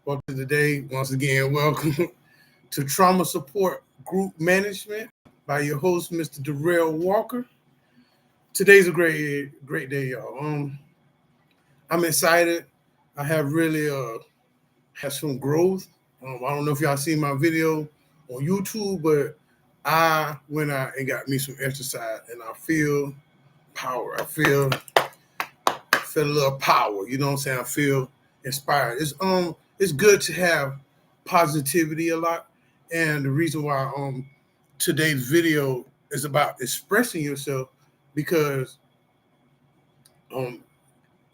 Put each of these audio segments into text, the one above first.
Welcome to today. Once again, welcome to Trauma Support Group Management by your host, Mr. Darrell Walker. Today's a great day, y'all. I'm excited. I have really had some growth. I don't know if y'all seen my video on YouTube, but I went out and got me some exercise, and I feel power. I feel a little power. You know what I'm saying? I feel inspired. It's good to have positivity a lot. And the reason why today's video is about expressing yourself because um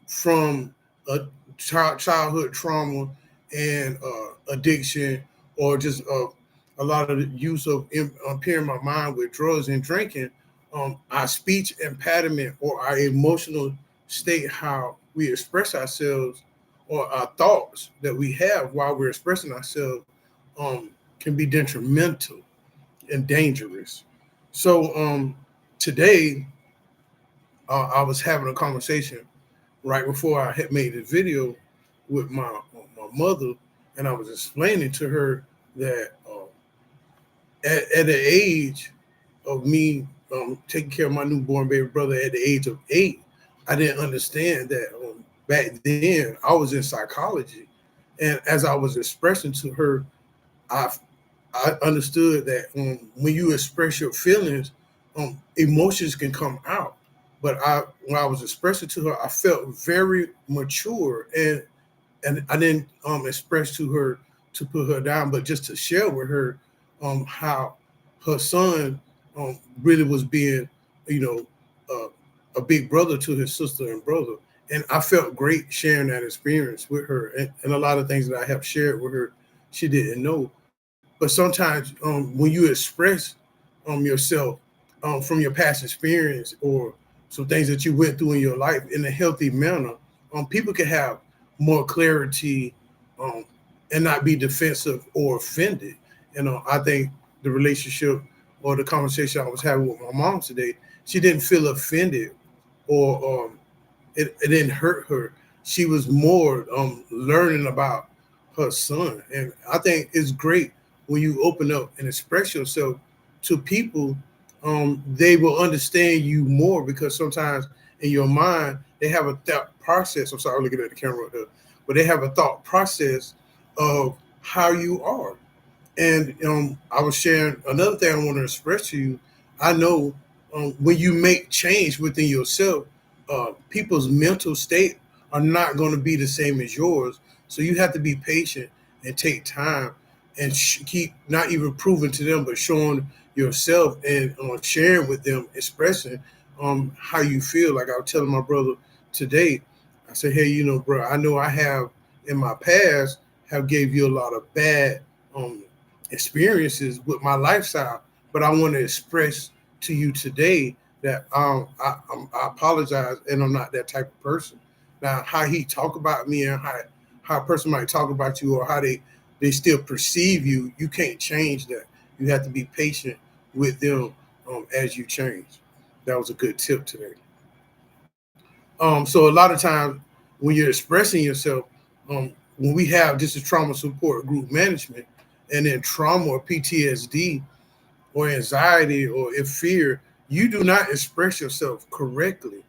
from a childhood trauma and addiction or just a lot of the use of impairing my mind with drugs and drinking, our speech impediment or our emotional state, how we express ourselves or our thoughts that we have while we're expressing ourselves, can be detrimental and dangerous. So today, I was having a conversation right before I had made this video with my mother, and I was explaining to her that at the age of me taking care of my newborn baby brother at the age of 8, I didn't understand that back then I was in psychology, and as I was expressing to her, I I understood that when you express your feelings, emotions can come out. But when I was expressing to her, I felt very mature, and I didn't express to her to put her down, but just to share with her how her son really was being, you know, a big brother to his sister and brother. And I felt great sharing that experience with her, and a lot of things that I have shared with her, she didn't know. But sometimes when you express yourself from your past experience or some things that you went through in your life in a healthy manner, people can have more clarity um, and not be defensive or offended. I think the relationship or the conversation I was having with my mom today, she didn't feel offended or it didn't hurt her. She was more learning about her son. And I think it's great when you open up and express yourself to people, they will understand you more because sometimes in your mind, they have a thought process. I'm sorry, looking at the camera right there, but they have a thought process of how you are. And I was sharing another thing I want to express to you. I know when you make change within yourself, people's mental state are not going to be the same as yours. So you have to be patient and take time and keep not even proving to them, but showing yourself and sharing with them, expressing how you feel. Like I was telling my brother today, I said, hey, bro, I know I have in my past have gave you a lot of bad um, experiences with my lifestyle, but I want to express to you today that I apologize and I'm not that type of person. Now, how he talk about me and how a person might talk about you or how they still perceive you, you can't change that. You have to be patient with them as you change. That was a good tip today. So a lot of times when you're expressing yourself, when we have this is trauma support group management, and then trauma or PTSD or anxiety or if fear, you do not express yourself correctly.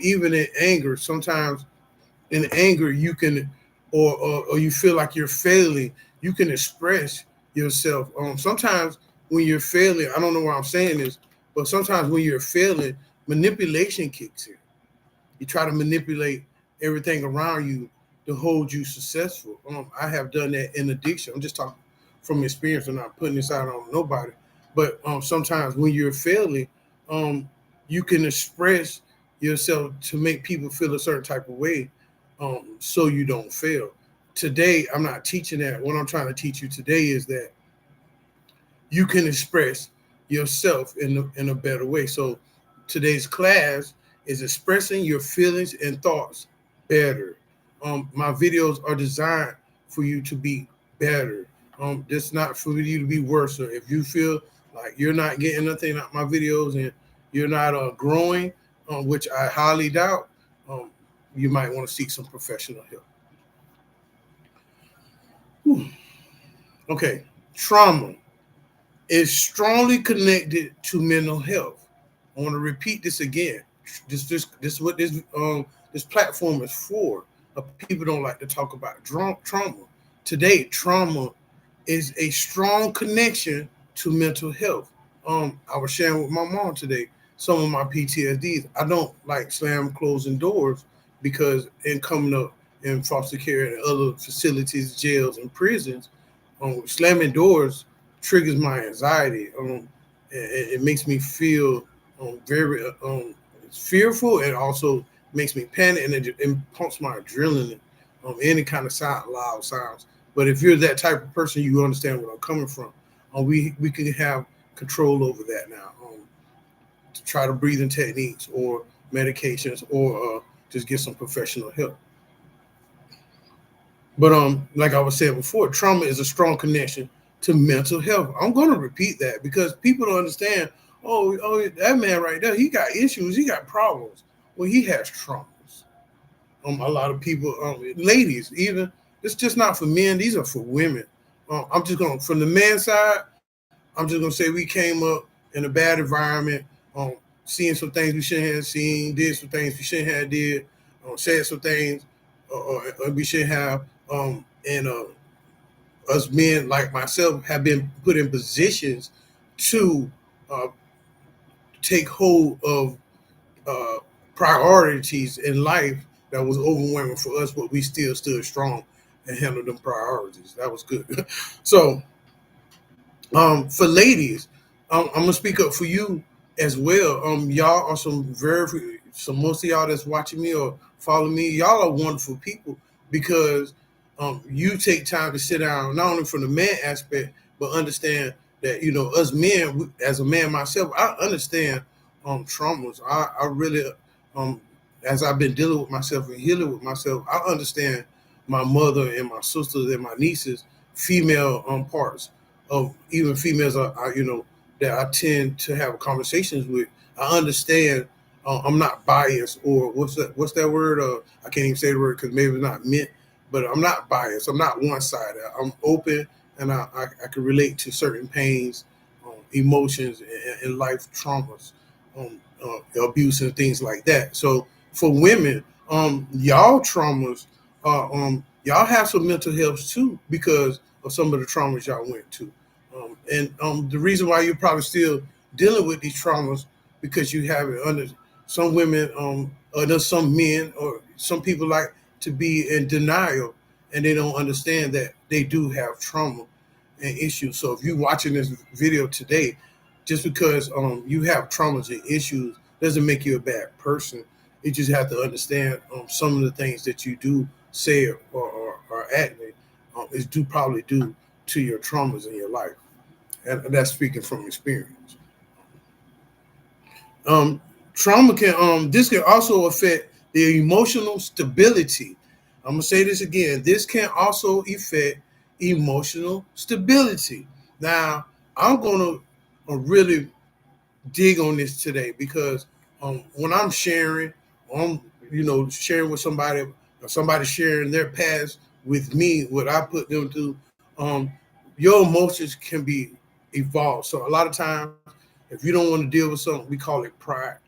Even in anger, sometimes in anger you can, or you feel like you're failing, you can express yourself. Sometimes when you're failing, I don't know why I'm saying this, but sometimes when you're failing, manipulation kicks in. You try to manipulate everything around you to hold you successful. I have done that in addiction. I'm just talking from experience. I'm not putting this out on nobody. But sometimes when you're failing, um, you can express yourself to make people feel a certain type of way, so you don't fail. Today, I'm not teaching that. What I'm trying to teach you today is that you can express yourself in a better way. So today's class is expressing your feelings and thoughts better. My videos are designed for you to be better. It's not for you to be worse. So if you feel like you're not getting nothing out of my videos and you're not growing, which I highly doubt, you might want to seek some professional help. Okay, trauma is strongly connected to mental health. I want to repeat this again. This is what this platform is for. People don't like to talk about trauma. Today, trauma is a strong connection to mental health. I was sharing with my mom today some of my PTSDs. I don't like closing doors because in coming up in foster care and other facilities, jails and prisons, slamming doors triggers my anxiety. It makes me feel very fearful, and also makes me panic, and it pumps my adrenaline. Any kind of loud sounds. But if you're that type of person, you understand where I'm coming from. We can have control over that now. To try to breathing techniques or medications, or just get some professional help. But like I was saying before, trauma is a strong connection to mental health. I'm going to repeat that because people don't understand. Oh, that man right there, he got issues, he got problems. Well, he has traumas. A lot of people, ladies, even it's just not for men. These are for women. I'm just going from the man side. I'm just going to say we came up in a bad environment, seeing some things we shouldn't have seen, did some things we shouldn't have did, said some things we should have, and us men like myself have been put in positions to uh, take hold of uh, priorities in life that was overwhelming for us, but we still stood strong and handled them priorities. That was good. So, for ladies, I'm gonna speak up for you as well. Y'all are some most of y'all that's watching me or follow me. Y'all are wonderful people because you take time to sit down, not only from the man aspect, but understand that us men. As a man myself, I understand traumas. I really as I've been dealing with myself and healing with myself, I understand my mother and my sisters and my nieces, female parts of even females that I tend to have conversations with. I understand. I'm not biased, or what's that word? I can't even say the word because maybe it's not meant. But I'm not biased. I'm not one sided. I'm open, and I can relate to certain pains, emotions, and life traumas, abuse, and things like that. So for women, y'all traumas, y'all have some mental health too because of some of the traumas y'all went to. And the reason why you're probably still dealing with these traumas because you have it under some women, or there's some men, or some people like to be in denial, and they don't understand that they do have trauma and issues. So if you're watching this video today, just because you have traumas and issues doesn't make you a bad person. You just have to understand some of the things that you do say or act is probably due to your traumas in your life, and that's speaking from experience. Um, Trauma can this can also affect the emotional stability. I'm gonna say this again. This can also affect emotional stability. Now, I'm gonna really dig on this today because when I'm sharing, sharing with somebody, or somebody sharing their past with me, what I put them through, your emotions can be evolved. So a lot of times, if you don't want to deal with something, we call it pride.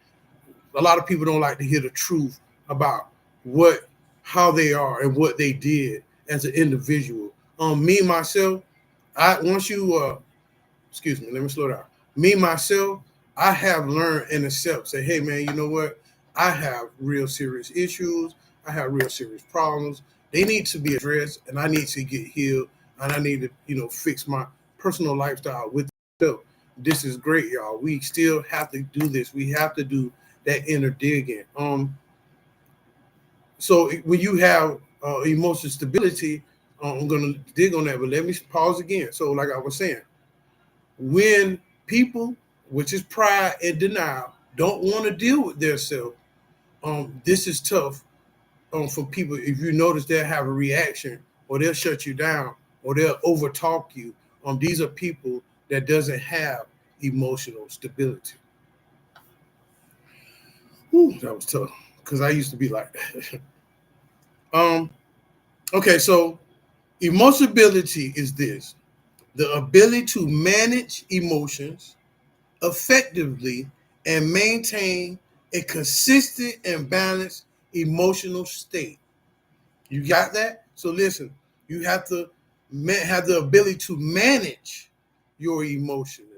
A lot of people don't like to hear the truth about what how they are and what they did as an individual. Me myself, I once you excuse me, let me slow down. Me myself, I have learned and accept. Say, hey man, you know what? I have real serious issues. I have real serious problems. They need to be addressed, and I need to get healed, and I need to, fix my personal lifestyle with myself. This is great, y'all. We still have to do this. We have to do that inner digging. So when you have emotional stability, I'm gonna dig on that, but let me pause again. So, like I was saying, when people, which is pride and denial, don't want to deal with their self, this is tough for people. If you notice, they'll have a reaction, or they'll shut you down, or they'll overtalk you. These are people that doesn't have emotional stability. Whew, that was tough because I used to be like that. Okay, so Emotionability is this: the ability to manage emotions effectively and maintain a consistent and balanced emotional state. You got that? So listen, you have to have the ability to manage your emotions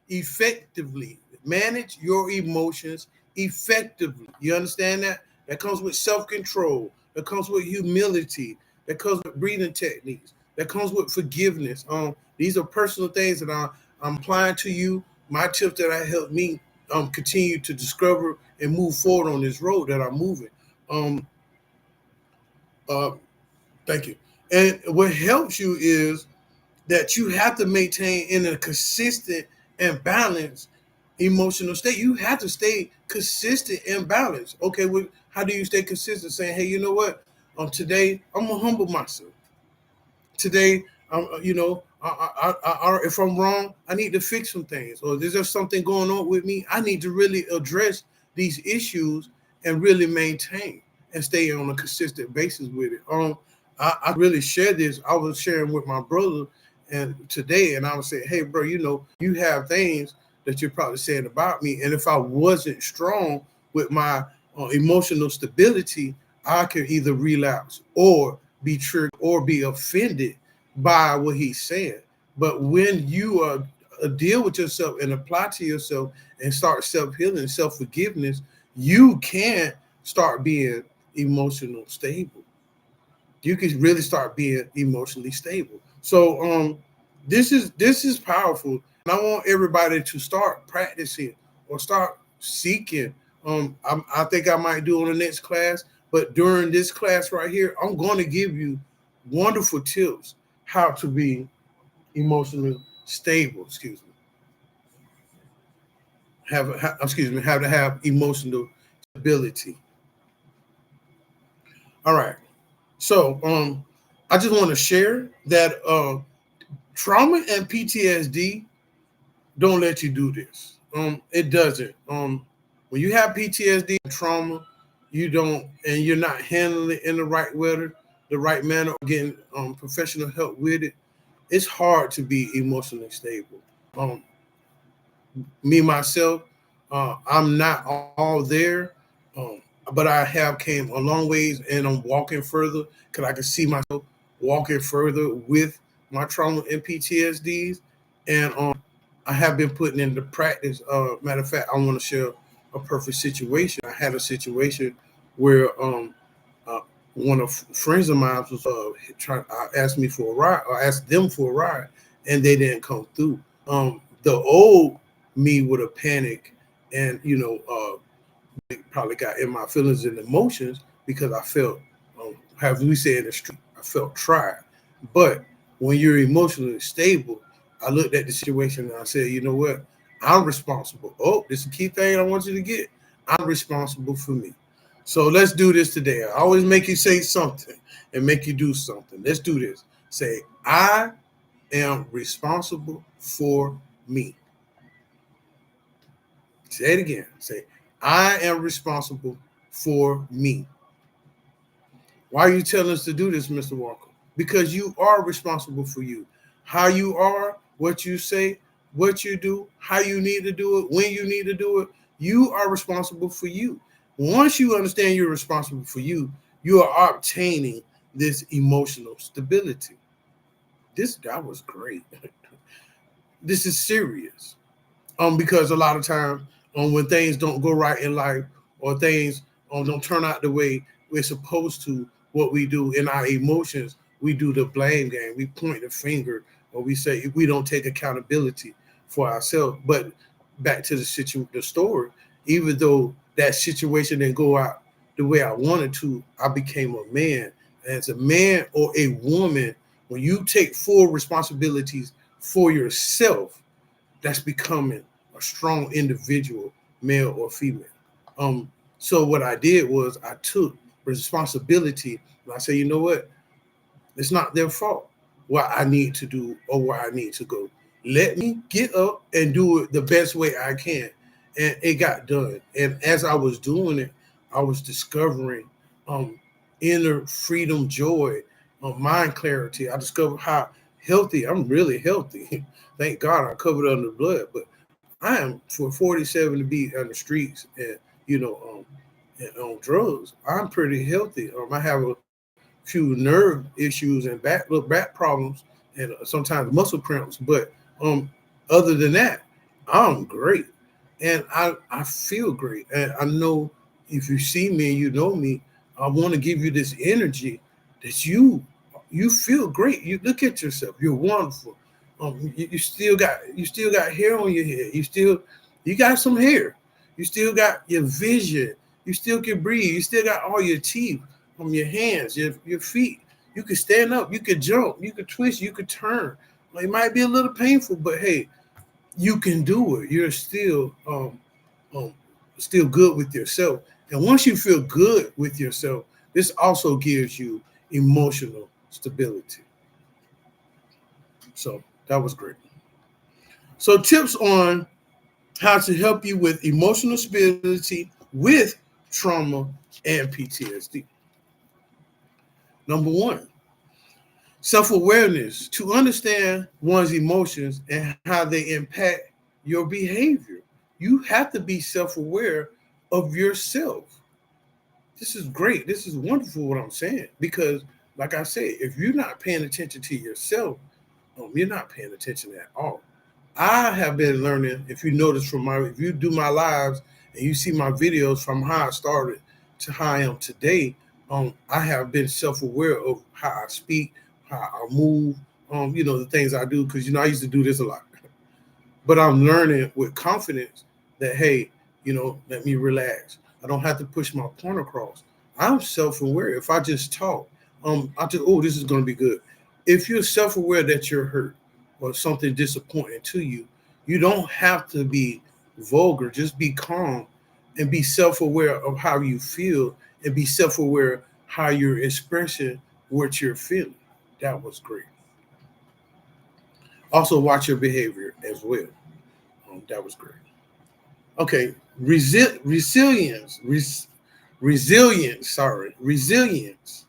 effectively. Manage your emotions effectively. You understand that? That comes with self-control. That comes with humility. That comes with breathing techniques. That comes with forgiveness. These are personal things that I'm applying to you. My tips that I help me continue to discover and move forward on this road that I'm moving. Um, uh, Thank you. And what helps you is that you have to maintain in a consistent and balanced emotional state. You have to stay consistent and balanced. Okay, well, how do you stay consistent? Saying, hey, you know what? Today I'm gonna humble myself. Today, if I'm wrong, I need to fix some things. Or there's just something going on with me. I need to really address these issues and really maintain and stay on a consistent basis with it. I really share this. I was sharing with my brother and today, and I was saying, hey, bro, you have things that you're probably saying about me. And if I wasn't strong with my emotional stability, I could either relapse or be triggered or be offended by what he's saying. But when you deal with yourself and apply to yourself and start self-healing, self-forgiveness, you can start being emotional stable. You can really start being emotionally stable. So this is powerful. And I want everybody to start practicing or start seeking. I think I might do on the next class, but during this class right here, I'm going to give you wonderful tips how to be emotionally stable. How to have emotional stability. All right. So I just want to share that trauma and PTSD don't let you do this. It doesn't. When you have PTSD and trauma, you don't, and you're not handling it in the right way, the right manner, or getting professional help with it. It's hard to be emotionally stable. Me myself, I'm not all there, but I have came a long ways, and I'm walking further because I can see myself walking further with my trauma and PTSDs, and I have been putting into practice. Matter of fact, I want to share a perfect situation. I had a situation where uh, one of friends of mine was trying. Asked me for a ride, or asked them for a ride, and they didn't come through. The old me would have panicked and probably got in my feelings and emotions because I felt, as we say in the street, I felt tried. But when you're emotionally stable, I looked at the situation and I said, you know what? I'm responsible. Oh, this is a key thing I want you to get. I'm responsible for me. So let's do this today. I always make you say something and make you do something. Let's do this. Say, I am responsible for me. Say it again. Say, I am responsible for me. Why are you telling us to do this, Mr. Walker? Because you are responsible for you. How you are, what you say, what you do, how you need to do it, when you need to do it, you are responsible for you. Once you understand you're responsible for you, you are obtaining this emotional stability. This guy was great. This is serious. Because a lot of times when things don't go right in life or things don't turn out the way we're supposed to, what we do in our emotions, we do the blame game. We point the finger or we say we don't take accountability for ourselves. But back to the story, even though that situation didn't go out the way I wanted to, I became a man. As a man or a woman, when you take full responsibilities for yourself, that's becoming a strong individual, male or female. So what I did was I took responsibility and I said, you know what? It's not their fault what I need to do or where I need to go. Let me get up and do it the best way I can. And it got done. And as I was doing it, I was discovering inner freedom, joy, mind clarity. I discovered how healthy I'm really healthy. Thank God I covered under blood, but I am for 47 to be on the streets and and on drugs. I'm pretty healthy. I have a few nerve issues and back problems and sometimes muscle cramps, but other than that, I'm great and I feel great. And I know if you see me and you know me, I want to give you this energy that you feel great. You look at yourself, you're wonderful. You still got hair on your head. You got some hair. You still got your vision. You still can breathe. You still got all your teeth from your hands, your feet. You can stand up. You could jump. You could twist. You could turn. It might be a little painful, but hey, you can do it. You're um, still good with yourself. And once you feel good with yourself, this also gives you emotional stability. So that was great. So tips on how to help you with emotional stability with trauma and PTSD. Number one, self-awareness to understand one's emotions and how they impact your behavior. You have to be self-aware of yourself. This is great. This is wonderful what I'm saying because, like I said, if you're not paying attention to yourself, you're not paying attention at all. I have been learning, if you notice if you do my lives and you see my videos from how I started to how I am today, I have been self-aware of how I speak, how I move, the things I do, because, I used to do this a lot. But I'm learning with confidence that, hey, let me relax. I don't have to push my point across. I'm self-aware. If I just talk, this is going to be good. If you're self-aware that you're hurt or something disappointing to you, you don't have to be vulgar. Just be calm and be self-aware of how you feel and be self-aware how you're expressing what you're feeling. That was great. Also, watch your behavior as well. That was great. Okay, resilience. Resilience. Sorry, resilience.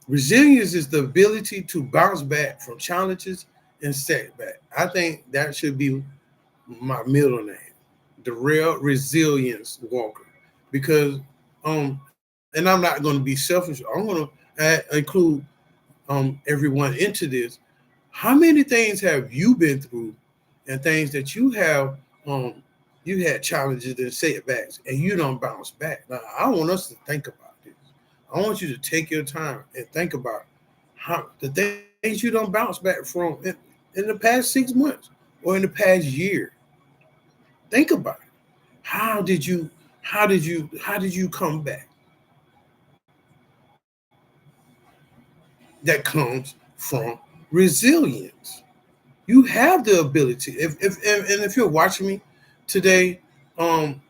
Resilience is the ability to bounce back from challenges and setbacks. I think that should be my middle name, Darrell Resilience Walker, because and I'm not going to be selfish. I'm going to include everyone into this. How many things have you been through, and things that you had challenges and setbacks, and you don't bounce back? Now, I want us to think about this. I want you to take your time and think about how the things you don't bounce back from in the past 6 months or in the past year. Think about it. How did you how did you come back? That comes from resilience. You have the ability. If you're watching me today, um,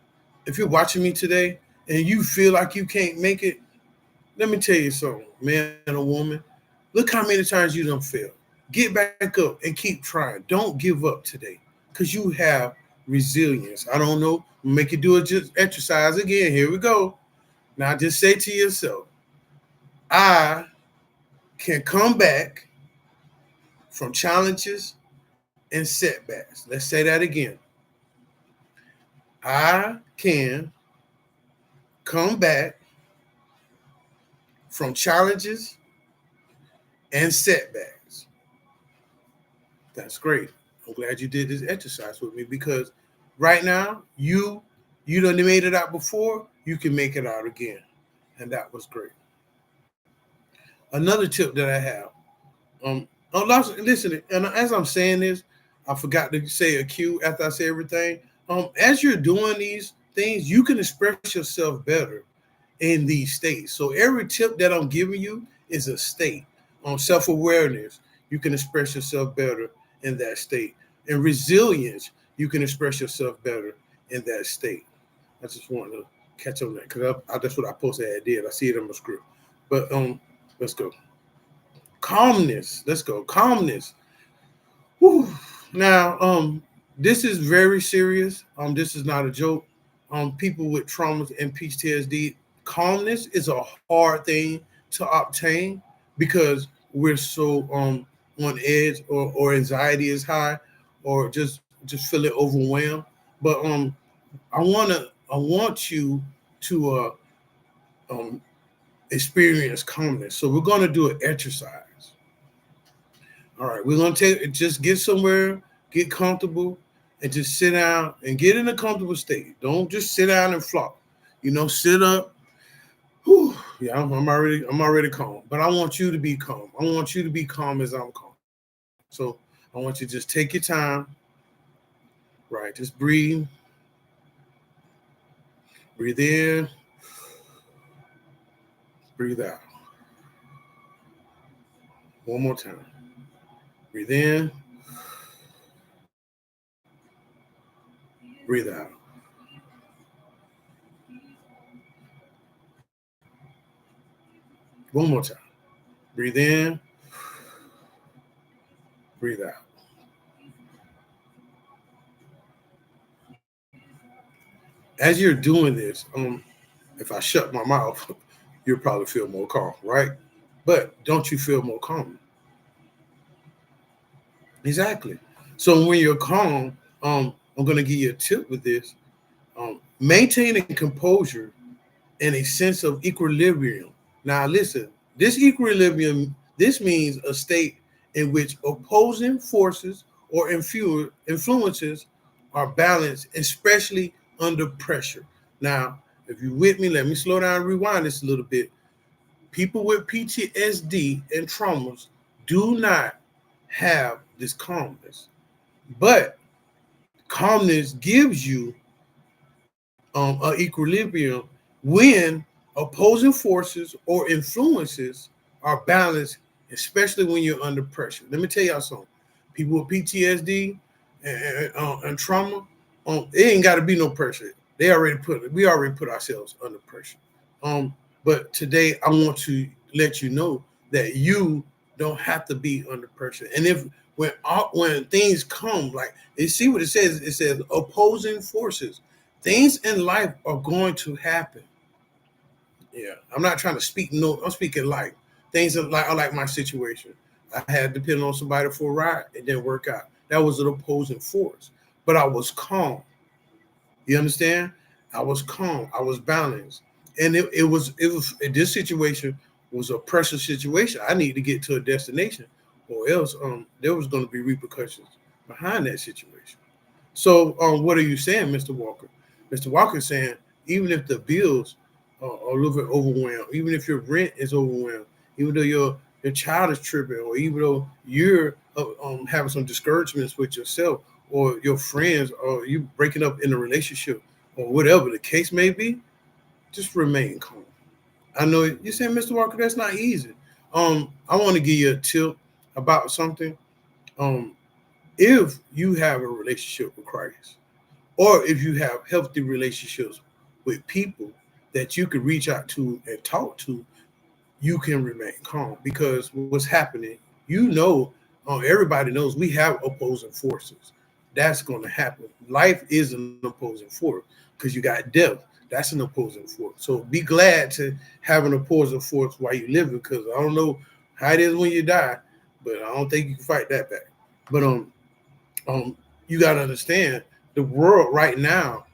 if you're watching me today and you feel like you can't make it, let me tell you something, man or woman. Look how many times you done failed. Get back up and keep trying. Don't give up today because you have resilience. I don't know. Make you do a just exercise again. Here we go. Now just say to yourself, I can come back from challenges and setbacks. Let's say that again. I can come back from challenges and setbacks. That's great. I'm glad you did this exercise with me because right now you done made it out before, you can make it out again. And that was great. Another tip that I have, listen, and as I'm saying this, I forgot to say a cue after I say everything. As you're doing these things, you can express yourself better in these states. So every tip that I'm giving you is a state. On self-awareness, you can express yourself better in that state. And resilience, you can express yourself better in that state. I just want to catch on that because that's what I posted at did. I see it on my script. But let's go. Calmness. Let's go. Calmness. Whew. Now, this is very serious. This is not a joke. People with traumas and PTSD, calmness is a hard thing to obtain, because we're so on edge, or anxiety is high, or just feeling overwhelmed. But I want you to um, experience calmness. So we're going to do an exercise. All right, we're going to just get somewhere, get comfortable, and just sit down and get in a comfortable state. Don't just sit down and flop. Sit up. Whew, yeah, I'm already calm. But I want you to be calm. I want you to be calm as I'm calm. So I want you to just take your time. Right, just breathe. Breathe in. Breathe out. One more time. Breathe in. Breathe out. One more time. Breathe in. Breathe out. As you're doing this, if I shut my mouth, you'll probably feel more calm, right? But don't you feel more calm? Exactly. So when you're calm, I'm going to give you a tip with this. Maintaining composure and a sense of equilibrium. Now, listen, this equilibrium, this means a state in which opposing forces or influences are balanced, especially under pressure. Now, if you're with me, let me slow down and rewind this a little bit. People with PTSD and traumas do not have this calmness, but calmness gives you an equilibrium when opposing forces or influences are balanced, especially when you're under pressure. Let me tell y'all something. People with PTSD and trauma, it ain't got to be no pressure. We already put ourselves under pressure. But today I want to let you know that you don't have to be under pressure. And if when things come, like you see what it says opposing forces. Things in life are going to happen. Yeah, I'm not trying to speak. No, I'm speaking life. Things are like my situation. I had to depend on somebody for a ride. It didn't work out. That was an opposing force, but I was calm. You understand? I was calm. I was balanced, and it was this situation was a pressure situation. I need to get to a destination, or else there was going to be repercussions behind that situation. So, what are you saying, Mr. Walker? Mr. Walker is saying, even if the bills are a little bit overwhelmed, even if your rent is overwhelmed, even though your child is tripping, or even though you're having some discouragements with yourself, or your friends, or you breaking up in a relationship, or whatever the case may be, just remain calm. I know you saying, Mr. Walker, that's not easy. I want to give you a tip about something. Um, if you have a relationship with Christ, or if you have healthy relationships with people that you can reach out to and talk to, you can remain calm, because what's happening, everybody knows we have opposing forces. That's going to happen. Life is an opposing force, because you got death. That's an opposing force. So be glad to have an opposing force while you live, because I don't know how it is when you die, but I don't think you can fight that back. But you got to understand the world right now.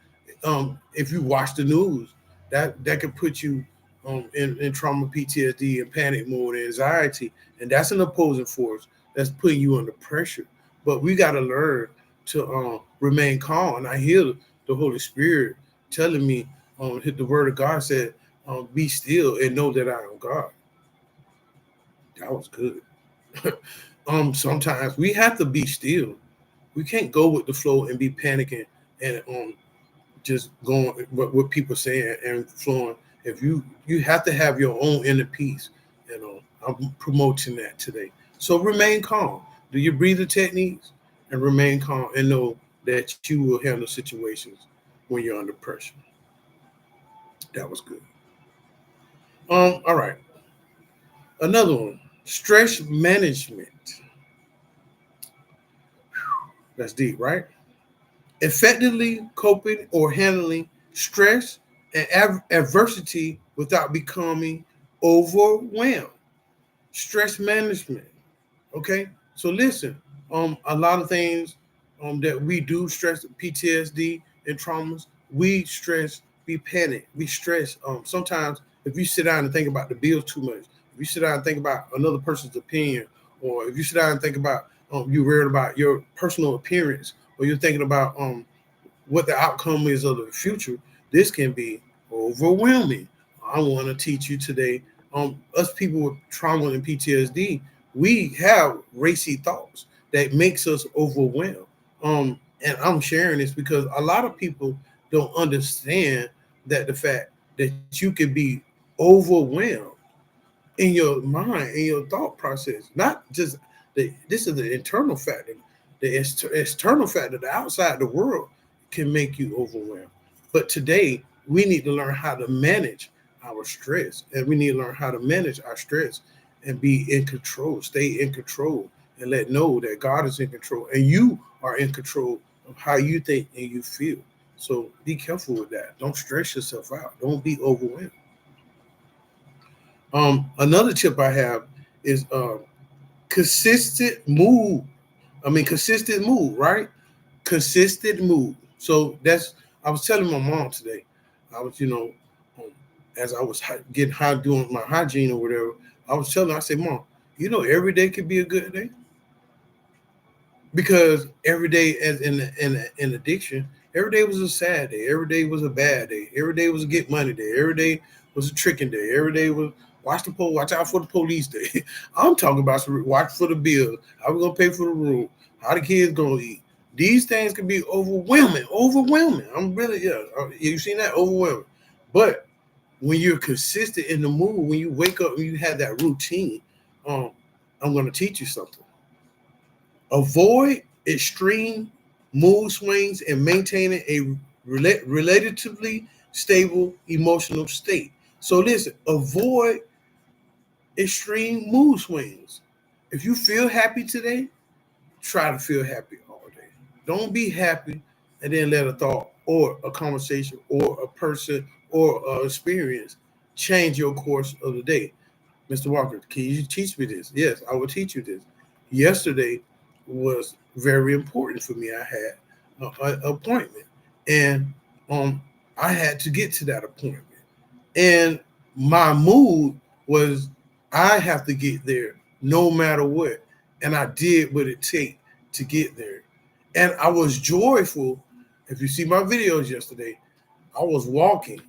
If you watch the news, that could put you in trauma, PTSD, and panic mode, and anxiety, and that's an opposing force that's putting you under pressure. But we got to learn to remain calm. And I hear the Holy Spirit telling me, the Word of God said, "Be still and know that I am God." That was good. Sometimes we have to be still. We can't go with the flow and be panicking and just going what people saying and flowing. If you have to have your own inner peace, I'm promoting that today. So remain calm. Do your breathing techniques and remain calm, and know that you will handle situations when you're under pressure. That was good. All right. Another one. Stress management. That's deep, right? Effectively coping or handling stress and adversity without becoming overwhelmed. stress management. Okay, so listen, a lot of things that we do stress, PTSD and traumas. We stress, we panic, we stress. Sometimes if you sit down and think about the bills too much, if you sit down and think about another person's opinion, or if you sit down and think about you worried about your personal appearance, or you're thinking about what the outcome is of the future, this can be overwhelming. I want to teach you today. Us people with trauma and PTSD, we have racy thoughts that makes us overwhelmed. And I'm sharing this because a lot of people don't understand that the fact that you can be overwhelmed in your mind, in your thought process, not just this is the internal factor. The external factor, the outside the world can make you overwhelmed. But today we need to learn how to manage our stress, and we need to learn how to manage our stress and be in control, stay in control, and let know that God is in control and you are in control of how you think and you feel. So be careful with that. Don't stress yourself out. Don't be overwhelmed. Another tip I have is consistent mood. Consistent mood, right? Consistent mood. So that's, I was telling my mom today. I was, as I was getting high doing my hygiene or whatever, I was telling her, I said, Mom, every day could be a good day. Because every day, as in addiction, every day was a sad day. Every day was a bad day. Every day was a get money day. Every day was a tricking day. Every day was watch out for the police day. I'm talking about watch for the bills. How we gonna pay for the room? How the kids gonna eat? These things can be overwhelming. Overwhelming. I'm really You seen that? Overwhelming. But when you're consistent in the mood, when you wake up and you have that routine, I'm gonna teach you something. Avoid extreme mood swings and maintaining a relatively stable emotional state. So listen, avoid extreme mood swings. If you feel happy today, try to feel happy all day. Don't be happy and then let a thought or a conversation or a person or an experience change your course of the day. Mr. Walker, can you teach me this? Yes, I will teach you this. Yesterday was very important for me. I had an appointment, and I had to get to that appointment. And my mood was, I have to get there no matter what. And I did what it takes to get there. And I was joyful. If you see my videos yesterday, I was walking.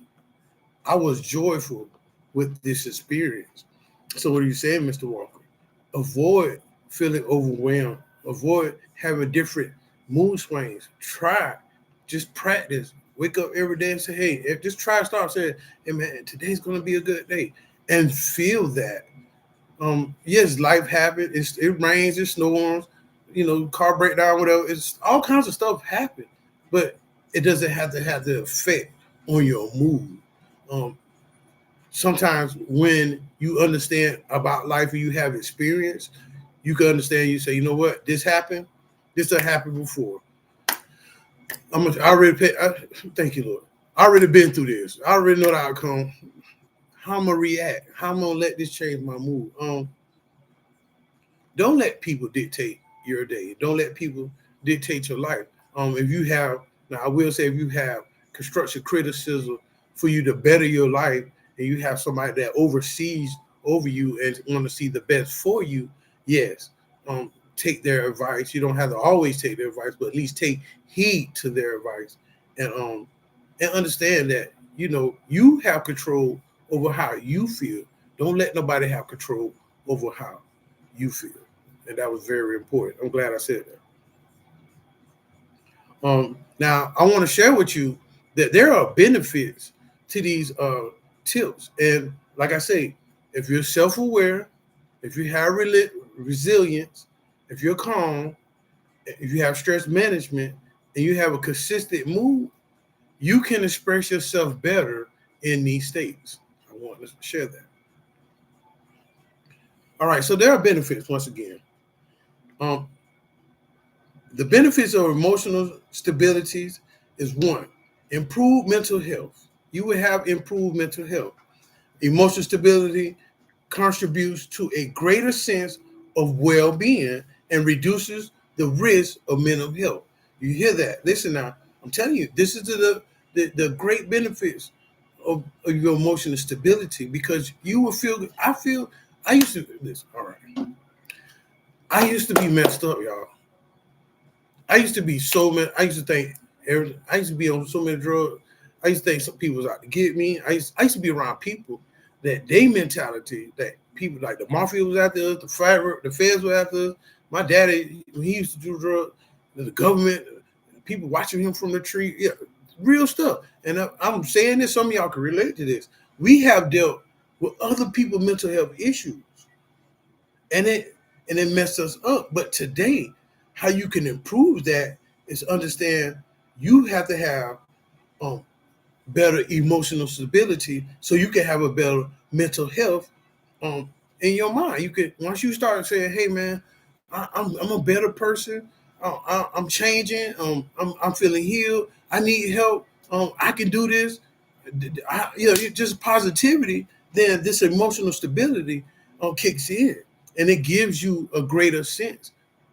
I was joyful with this experience. So what are you saying, Mr. Walker? Avoid feeling overwhelmed. Avoid having different mood swings. Try, just practice. Wake up every day and say, hey, if just try to start saying, hey man, today's gonna be a good day. And feel that. Yes, life happens. It rains, it storms, car breakdown, whatever. It's all kinds of stuff happen, but it doesn't have to have the effect on your mood. Sometimes when you understand about life and you have experience, you can understand. You say, you know what, this happened. This had happened before. Thank you, Lord. I already been through this. I already know the outcome. How I'm gonna react. How I'm gonna let this change my mood. Don't let people dictate your day. Don't let people dictate your life. If you have, now I will say, if you have constructive criticism for you to better your life, and you have somebody that oversees over you and want to see the best for you, yes, take their advice. You don't have to always take their advice, but at least take heed to their advice, and understand that you have control over how you feel. Don't let nobody have control over how you feel. And that was very important. I'm glad I said that. Now, I want to share with you that there are benefits to these tips. And like I say, if you're self-aware, if you have resilience, if you're calm, if you have stress management, and you have a consistent mood, you can express yourself better in these states. I want to share that. All right, so there are benefits once again. The benefits of emotional stability is one, improved mental health. You will have improved mental health. Emotional stability contributes to a greater sense of well-being and reduces the risk of mental health. You hear that? Listen now, I'm telling you, this is the great benefits of your emotional stability, because you will feel. I used to this. All right. I used to be messed up, y'all. I used to be so many. I used to think everything. I used to be on so many drugs. I used to think some people was out to get me. I used to be around people that they mentality, that people like the mafia was after us, the feds were after us. My daddy, when he used to do drugs, the government, people watching him from the tree. Yeah, real stuff. And I'm saying this, some of y'all can relate to this. We have dealt with other people's mental health issues, and it messed us up. But today, how you can improve that is understand you have to have um, better emotional stability so you can have a better mental health in your mind. You could, once you start saying, "Hey, man, I'm a better person. I'm changing. I'm feeling healed. I need help. I can do this." Just positivity. Then this emotional stability kicks in, and it gives you a greater sense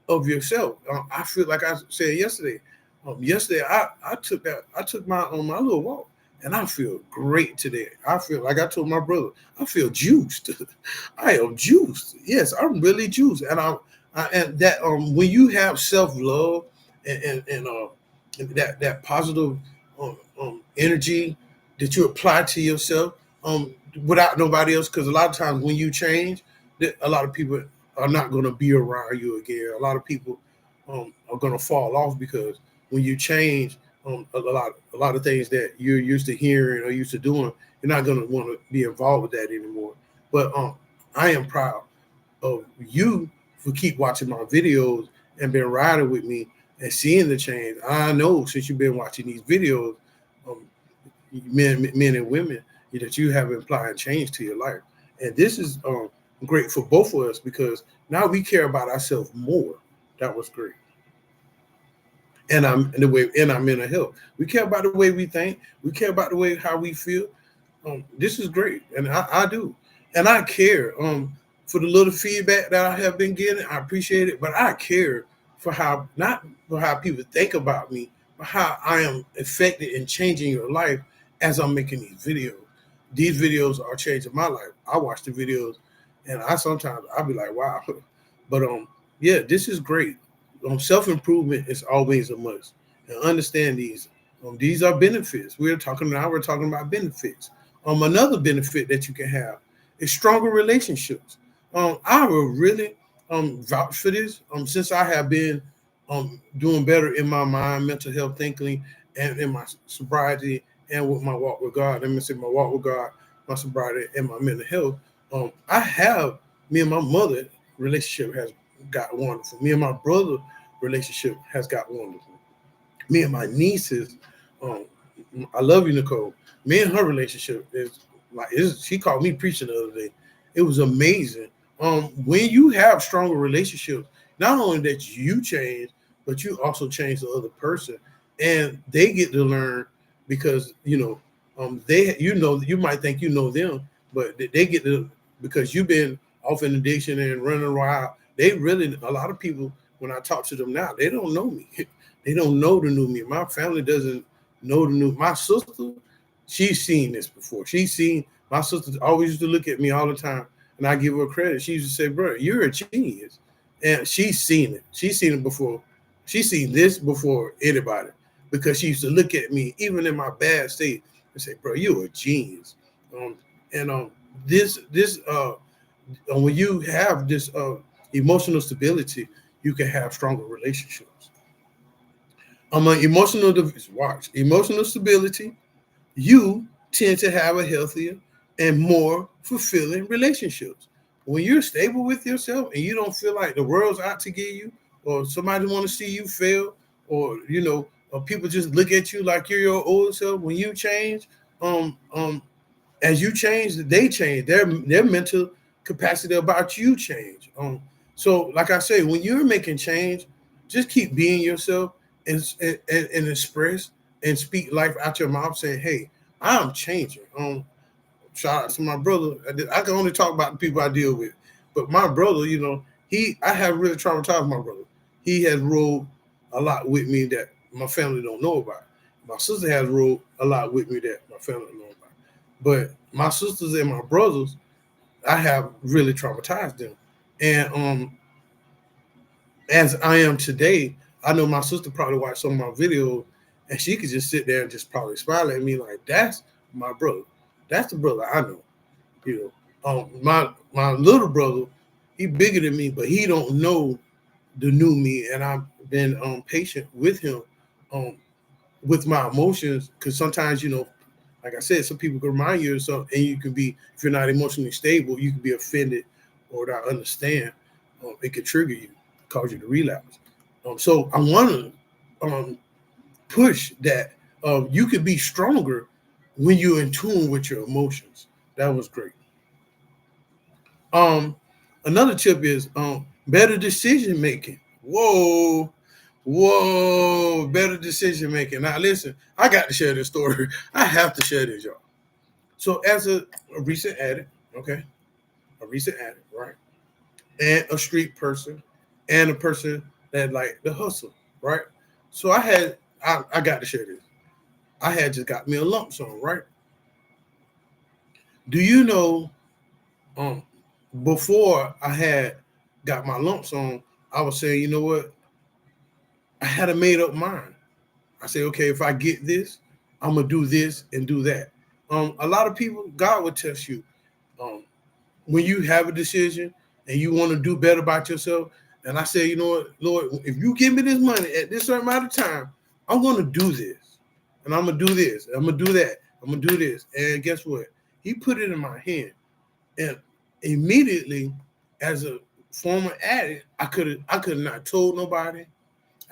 of yourself. I feel like I said yesterday. Yesterday, I took my little walk, and I feel great today. I feel like I told my brother, I feel juiced. I am juiced. Yes, I'm really juiced, and that when you have self love and that positive energy that you apply to yourself without nobody else, because a lot of times when you change, a lot of people are not going to be around you again. A lot of people are going to fall off because when you change, a lot of things that you're used to hearing or used to doing, you're not going to want to be involved with that anymore. But I am proud of you for keep watching my videos and been riding with me and seeing the change. I know since you've been watching these videos, um, men and women, that you have applied change to your life, and this is great for both of us because now we care about ourselves more. That was great. And I'm in the way in our mental health. We care about the way we think. We care about the way how we feel. This is great, and I do, and I care for the little feedback that I have been getting. I appreciate it, but I care for how not for how people think about me, but how I am affected in changing your life as I'm making these videos. These videos are changing my life. I watch the videos, and I sometimes I'll be like, wow, but yeah, this is great. Self improvement is always a must, and understand these. These are benefits. We're talking now. We're talking about benefits. Another benefit that you can have is stronger relationships. I will really vouch for this. Since I have been doing better in my mind, mental health, thinking, and in my sobriety, and with my walk with God. Let me say my walk with God, my sobriety, and my mental health. I have me and my mother relationship has got wonderful. Me and my brother relationship has got wonderful. Me and my nieces, um, I love you, Nicole. Me and her relationship is like she called me preaching the other day. It was amazing. When you have stronger relationships, not only that you change, but you also change the other person, and they get to learn because they you might think you know them, but they get to because you've been off in addiction and running around. They really a lot of people when I talk to them now, they don't know me. They don't know the new me. My family doesn't know the new. My sister, she's seen this before. She's seen my sister always used to look at me all the time, and I give her credit. She used to say, "Bro, you're a genius," and she's seen it. She's seen it before. She's seen this before anybody because she used to look at me even in my bad state and say, "Bro, you're a genius." And this when you have this emotional stability, you can have stronger relationships. Emotional stability, you tend to have a healthier and more fulfilling relationships. When you're stable with yourself and you don't feel like the world's out to get you, or somebody want to see you fail, or people just look at you like you're your old self. When you change, as you change, they change. Their mental capacity about you change. So like I say, when you're making change, just keep being yourself and express and speak life out your mouth, saying, "Hey, I'm changing." shout out to my brother. I can only talk about the people I deal with, but my brother, I have really traumatized my brother. He has rode a lot with me that my family don't know about. My sister has rode a lot with me that my family don't know about. But my sisters and my brothers, I have really traumatized them. And as I am today, I know my sister probably watched some of my videos and she could just sit there and just probably smile at me like, that's my brother. That's the brother I know. My little brother, he bigger than me, but he don't know the new me, and I've been patient with him with my emotions, because sometimes, like I said, some people can remind you of something, and you can be, if you're not emotionally stable, you can be offended or not understand. It could trigger you, cause you to relapse. So I want to push that you could be stronger when you're in tune with your emotions. That was great. Another tip is better decision making. Whoa, better decision making. Now listen, I got to share this story. I have to share this, y'all. So as a recent addict, okay, a recent addict, right, and a street person, and a person that like the hustle, right. So I got to share this. I had just got me a lump sum, right. Do you know, um, before I had got my lump sum, I was saying, you know what, I had a made up mind. I say, okay, if I get this, I'm gonna do this and do that. A lot of people, God will test you. Um, when you have a decision and you want to do better about yourself, and I say, you know what, Lord, if you give me this money at this certain amount of time, I'm gonna do this, and I'm gonna do this, I'm gonna do that, I'm gonna do this, and guess what? He put it in my hand, and immediately, as a former addict, I could not told nobody.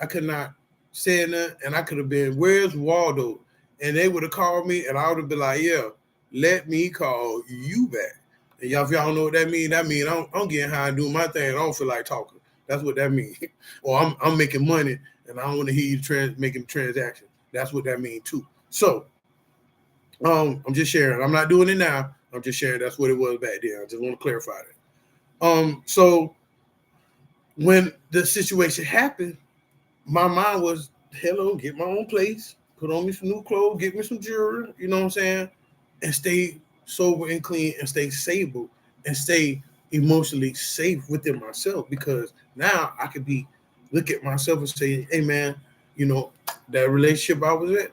I could not say nothing, and I could have been, where's Waldo? And they would have called me, and I would have been like, yeah, let me call you back. And y'all, if y'all don't know what that means, I'm getting high and doing my thing. I don't feel like talking. That's what that means. Or I'm making money, and I don't want to hear you making transactions. That's what that means too. So I'm just sharing. I'm not doing it now. I'm just sharing. That's what it was back then. I just want to clarify that. So when the situation happened, my mind was, hello, get my own place, put on me some new clothes, get me some jewelry, you know what I'm saying? And stay sober and clean and stay stable and stay emotionally safe within myself, because now I could look at myself and say, hey man, that relationship I was at,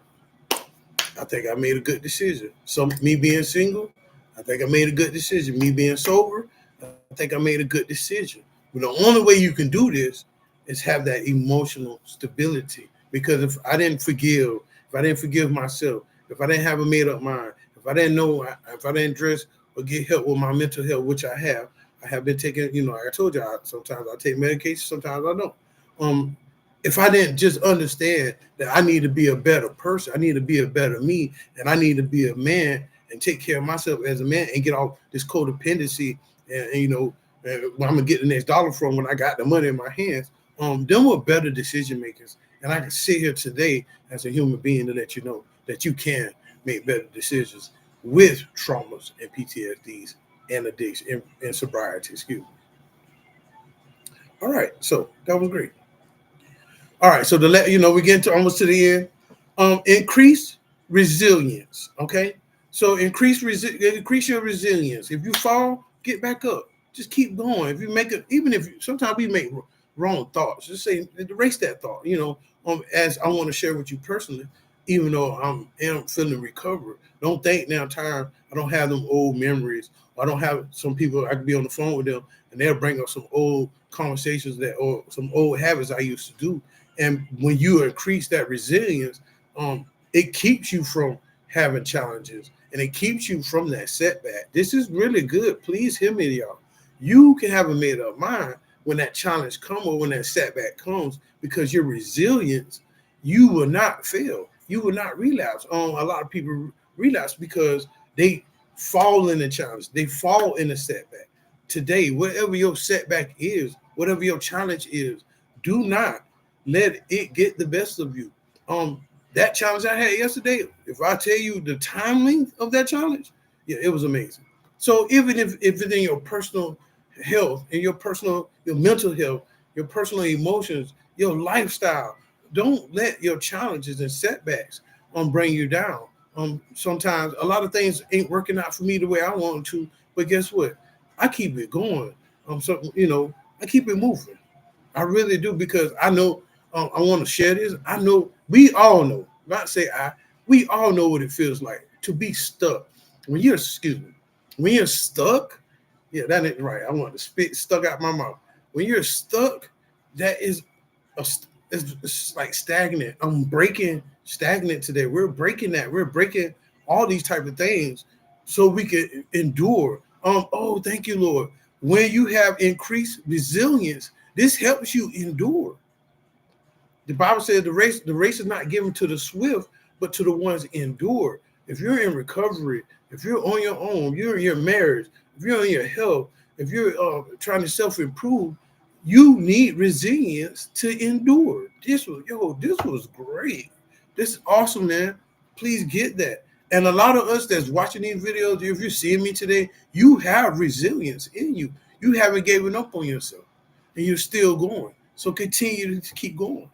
I think I made a good decision. So me being single, I think I made a good decision. Me being sober, I think I made a good decision. But the only way you can do this is have that emotional stability. Because if I didn't forgive myself, if I didn't have a made up mind, if I didn't dress or get help with my mental health, which I have been taking, like I told you, sometimes I take medication, sometimes I don't. If I didn't just understand that I need to be a better person, I need to be a better me, and I need to be a man and take care of myself as a man and get off this codependency and where I'm gonna get the next dollar from when I got the money in my hands. Them were better decision makers. And I can sit here today as a human being to let you know that you can make better decisions with traumas and PTSDs and addiction and sobriety, excuse me. All right, so that was great. All right, so we get into almost to the end. Increase resilience. Okay, so increase your resilience. If you fall, get back up. Just keep going. If you make it, even if sometimes we make wrong thoughts, just say erase that thought. As I want to share with you personally, even though am feeling recovered, don't think now time I don't have them old memories. I don't have some people I could be on the phone with them and they'll bring up some old conversations or some old habits I used to do. And when you increase that resilience, it keeps you from having challenges and it keeps you from that setback. This is really good. Please hear me, y'all. You can have a made up mind when that challenge comes or when that setback comes, because your resilience, you will not fail. You will not relapse. A lot of people relapse because they fall in the challenge. They fall in the setback. Today, whatever your setback is, whatever your challenge is, do not let it get the best of you. That challenge I had yesterday, if I tell you the time length of that challenge, Yeah, it was amazing. So even if it's in your personal health, in your mental health, your personal emotions, your lifestyle, don't let your challenges and setbacks bring you down. Sometimes a lot of things ain't working out for me the way I want to, but guess what? I keep it going. So I keep it moving. I really do, because I know I want to share this. I know we all know, not say we all know what it feels like to be stuck. When you're stuck, yeah, that ain't right. I want to spit stuck out my mouth. When you're stuck, that is it's like stagnant. I'm breaking stagnant today. We're breaking that. We're breaking all these type of things so we can endure. Oh, thank you, Lord. When you have increased resilience, this helps you endure. The Bible says the race is not given to the swift, but to the ones endure. If you're in recovery, if you're on your own, you're in your marriage, if you're in your health, if you're trying to self-improve, you need resilience to endure. This was great. This is awesome, man. Please get that. And a lot of us that's watching these videos, if you're seeing me today, you have resilience in you. You haven't given up on yourself, and you're still going. So continue to keep going.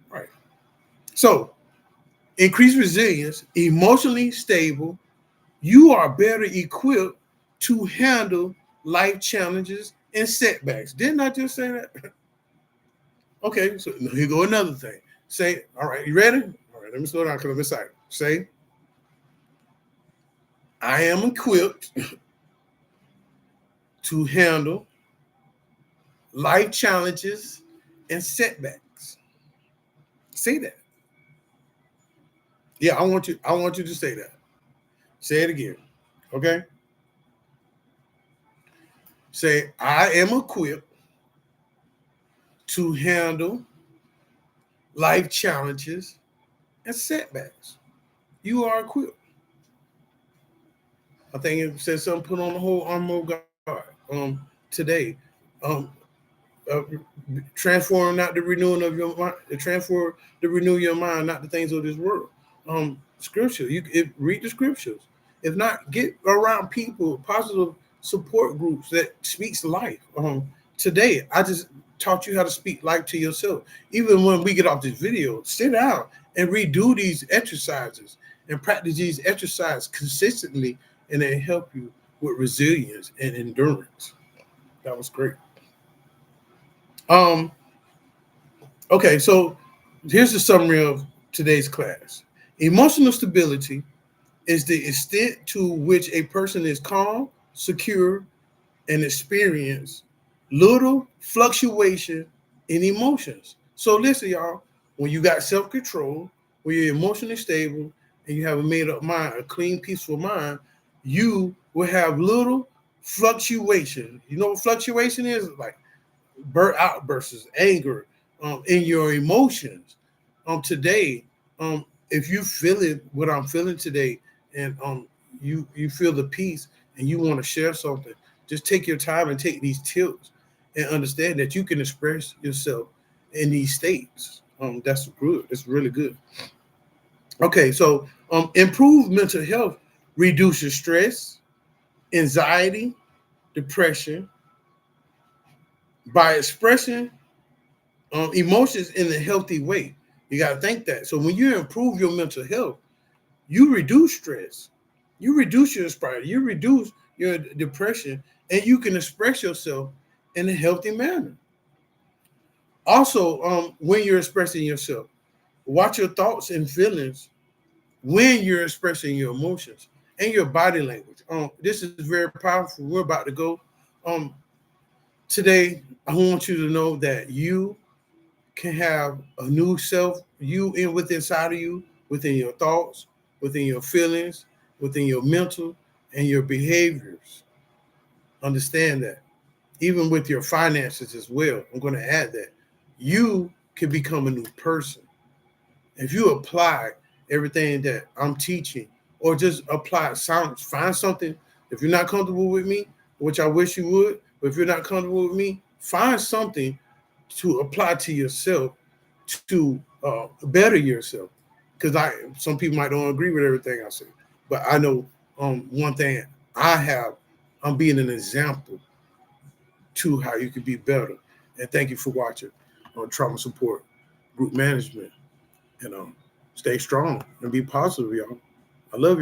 Right. So, increased resilience, emotionally stable, you are better equipped to handle life challenges and setbacks. Didn't I just say that? Okay, so here go another thing. Say, all right, you ready? All right, let me slow down because I'm excited. Say, I am equipped to handle life challenges and setbacks. Say that. Yeah, I want you to say that. Say it again. Okay? Say, I am equipped to handle life challenges and setbacks. You are equipped. I think it says something, put on the whole armor of God today. Um, uh, Transform not the renewing of your mind, transform the renew your mind, not the things of this world. Scripture, read the scriptures. If not, get around people, positive support groups that speaks life. Today, I just taught you how to speak life to yourself. Even when we get off this video, sit down and redo these exercises and practice these exercises consistently, and they help you with resilience and endurance. That was great. Um, okay, so here's the summary of today's class. Emotional stability is the extent to which a person is calm, secure, and experience little fluctuation in emotions. So listen, y'all, when you got self-control, when you're emotionally stable, and you have a made-up mind, a clean, peaceful mind, you will have little fluctuation. You know what fluctuation is? Like outbursts, anger, in your emotions. Today, if you feel it, what I'm feeling today, and you feel the peace, and you want to share something, just take your time and take these tips, and understand that you can express yourself in these states. That's good. It's really good. Okay, so improve mental health reduces stress, anxiety, depression by expressing emotions in a healthy way. You got to think that. So when you improve your mental health, you reduce stress, you reduce your anxiety, you reduce your depression, and you can express yourself in a healthy manner. Also, when you're expressing yourself, watch your thoughts and feelings when you're expressing your emotions and your body language. This is very powerful. We're about to go. Um, Today, I want you to know that you can have a new self, you inside of you, within your thoughts, within your feelings, within your mental and your behaviors. Understand that. Even with your finances as well. I'm going to add that. You can become a new person. If you apply everything that I'm teaching, or just find something. If you're not comfortable with me, which I wish you would, but if you're not comfortable with me, find something to apply to yourself to better yourself. Because some people might don't agree with everything I say, but I know one thing I'm being an example to how you can be better. And thank you for watching on Trauma Support Group Management. And stay strong and be positive, y'all. I love you.